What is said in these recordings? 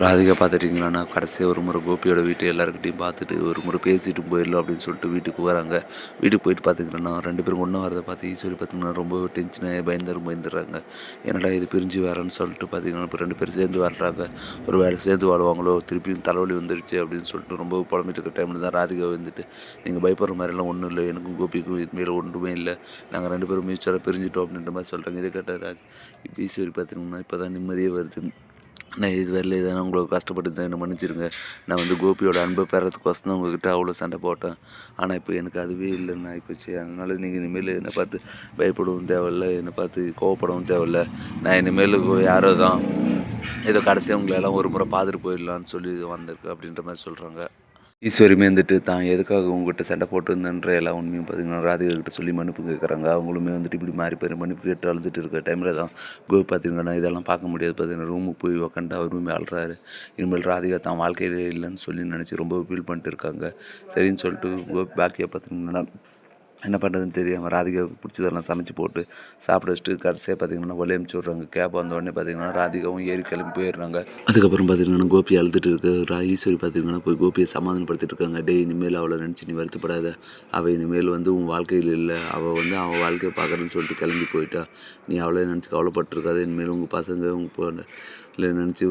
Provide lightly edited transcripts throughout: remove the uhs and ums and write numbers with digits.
ராதிகா பார்த்துட்டிங்களாண்ணா கடைசியாக ஒரு முறை கோபியோட வீட்டு எல்லாருக்கிட்டையும் பார்த்துட்டு ஒரு முறை பேசிட்டு போயிடலாம் அப்படின்னு சொல்லிட்டு வீட்டுக்கு வராங்க. வீட்டுக்கு போயிட்டு பார்த்திங்கன்னா 2 பேரும் ஒன்றா வரதை பார்த்து ஈஸ்வரி பார்த்திங்கன்னா ரொம்ப டென்ஷனாகி பயந்துடுறாங்க. என்னடா இது பிரிஞ்சு வரேன்னு சொல்லிட்டு பார்த்திங்கன்னா இப்போ 2 பேரும் சேர்ந்து வர்றாங்க. ஒரு வேலை சேர்ந்து வாழ்வாங்களோ திருப்பியும் தலைவலி வந்துருச்சு அப்படின்னு சொல்லிட்டு ரொம்ப புலம்பிட்டு இருக்க டைமில் தான் ராதிகா வந்துட்டு, நீங்கள் பயப்படுற மாதிரிலாம் ஒன்றும் இல்லை, எனக்கும் கோபிக்கும் இதுமாரி ஒன்றுமே இல்லை, நாங்கள் 2 பேரும் மியூச்சுவலாக பிரிஞ்சிட்டோம் அப்படின்ற மாதிரி சொல்கிறாங்க. இதை கேட்ட ஈஸ்வரி பார்த்திங்கன்னா இப்போ தான் நிம்மதியே வருது. நான் இது வரல எதனா உங்களுக்கு கஷ்டப்பட்டு தான் என்ன மன்னிச்சிருங்க. நான் வந்து கோபியோட அன்பை பெறதுக்கோசம் தான் உங்கள்கிட்ட அவ்வளோ சண்டை போட்டேன். ஆனால் இப்போ எனக்கு அதுவே இல்லைன்னு ஆகிப்போச்சு. அதனால் நீங்கள் இனிமேல் என்னை பார்த்து பயப்படவும் தேவையில்ல, என்னை பார்த்து கோவப்படவும் தேவையில்ல. நான் இனிமேல் யாரோ தான் ஏதோ கடைசியாக உங்களெல்லாம் ஒரு முறை பார்த்துட்டு போயிடலான்னு சொல்லி வந்திருக்கு அப்படின்ற மாதிரி சொல்கிறாங்க. ஈஸ்வரியுமே வந்துட்டு தான் எதுக்காக உங்கள்கிட்ட சண்டை போட்டுருந்தேன்ற எல்லா உண்மையும் பார்த்திங்கன்னா ராதிகாக்கிட்ட சொல்லி மன்னிப்பு கேட்குறாங்க. அவங்களுமே வந்துட்டு இப்படி மாறி போய் மன்னிப்பு கேட்டு அழுதுட்டு இருக்க டைமில் தான் கோபி பார்த்திங்கன்னா இதெல்லாம் பார்க்க முடியாது. பார்த்திங்கன்னா ரூமுக்கு போய் உக்காண்டு அவருமே அழுறாரு. இனிமேல் ராதிகா தான் வாழ்க்கையிலே இல்லைன்னு சொல்லி நினச்சி ரொம்ப ஃபீல் பண்ணிட்டு இருக்காங்க. சரின்னு சொல்லிட்டு கோபி பாக்கியை பார்த்திங்கன்னா என்ன பண்ணுறதுன்னு தெரியாமல் ராதிகாவுக்கு பிடிச்சதெல்லாம் சமைச்சு போட்டு சாப்பிட வச்சுட்டு கடைசியாக பார்த்திங்கன்னா ஒளி அனுப்பிச்சி விட்றாங்க. கேப் வந்தோடனே பார்த்திங்கன்னா ராதிகாவும் ஏறி கிளம்பி போயிடுறாங்க. அதுக்கப்புறம் பார்த்திங்கன்னா கோபி அழுதுட்டு இருக்கு. ஈஸ்வரி பார்த்திங்கன்னா போய் கோபியை சமாதானப்படுத்திட்டு இருக்காங்க. டே இனிமேல் அவளை நினச்சி நீ வருத்தப்படாத, அவள் இனிமேல் வந்து உன் வாழ்க்கையில் இல்லை, அவள் வந்து அவள் வாழ்க்கையை பார்க்குறேன்னு சொல்லிட்டு கிளம்பி போயிட்டா. நீ அவளை நினச்சி கவலைப்பட்டுருக்காது. இனிமேல் உங்கள் பசங்க உங்கள் இல்லை நினச்சி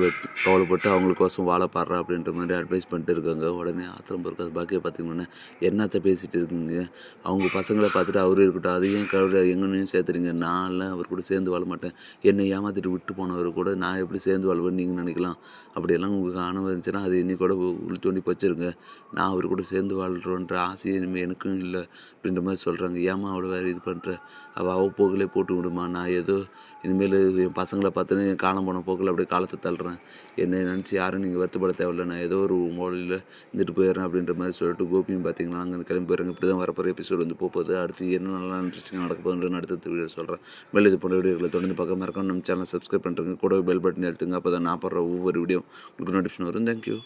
கவலைப்பட்டு அவங்களுக்கோசம் வாழ பாடுறா அப்படின்ற மாதிரி அட்வைஸ் பண்ணிட்டு இருக்காங்க. உடனே ஆத்திரம் பொறுக்காது பாக்கியை பார்த்திங்கன்னா என்னத்தை பேசிகிட்டு இருக்குங்க, அவங்க பசங்களை பார்த்துட்டு அவரு இருக்கட்டும், அதையும் கவலை எங்கேயும் சேர்த்துறீங்க, நான்லாம் அவர் கூட சேர்ந்து வாழ மாட்டேன், என்னை ஏமாற்றிட்டு விட்டு போனவர் கூட நான் எப்படி சேர்ந்து வாழ்வேன்னு நீங்கள் நினைக்கலாம், அப்படியெல்லாம் உங்களுக்கு ஆணவம் இருந்துச்சுன்னா அது இன்னி கூட உள் தோண்டி வச்சுருங்க, நான் அவர் கூட சேர்ந்து வாழ்கிறோன்ற ஆசையை இனிமேல் எனக்கும் இல்லை அப்படின்ற மாதிரி சொல்கிறாங்க. ஏமா அவளை வேறு இது பண்ணுற, அவள் போக்கிலே போட்டு விடுமா, நான் ஏதோ இனிமேல் என் பசங்களை பார்த்துன்னு காலம் போன போக்கில் அப்படியே காலத்தை தள்ளுறேன், என்னை நினச்சி யாரும் நீங்கள் வருத்தப்பட தேவையில்லை, நான் ஏதோ ஒரு மொழியில் இருந்துட்டு போயிடுறேன் அப்படின்ற மாதிரி சொல்லிட்டு கோபியும் பார்த்திங்கன்னா அங்கே கிளம்பி போயிடுறாங்க. இப்படி தான் வரப்போகிற எபிசோட் வந்து போகுது. அடுத்து என்ன நல்லா இன்ட்ரெஸ்டிங்காக நடக்க போகுதுன்னு அடுத்த வீடியோ சொல்கிறேன். மேலே இது போன்ற வீடியோக்களை தொடர்ந்து பார்க்க மறக்காம நம்ம சேனலை சப்ஸ்கிரைப் பண்ணுறேங்க, கூட பெல் பட்டன் எடுத்துங்க, அப்போ தான் நான் போடுற ஒவ்வொரு வீடியோ உங்களுக்கு நோட்டிஃபிகேஷன் வரும். தேங்க்யூ.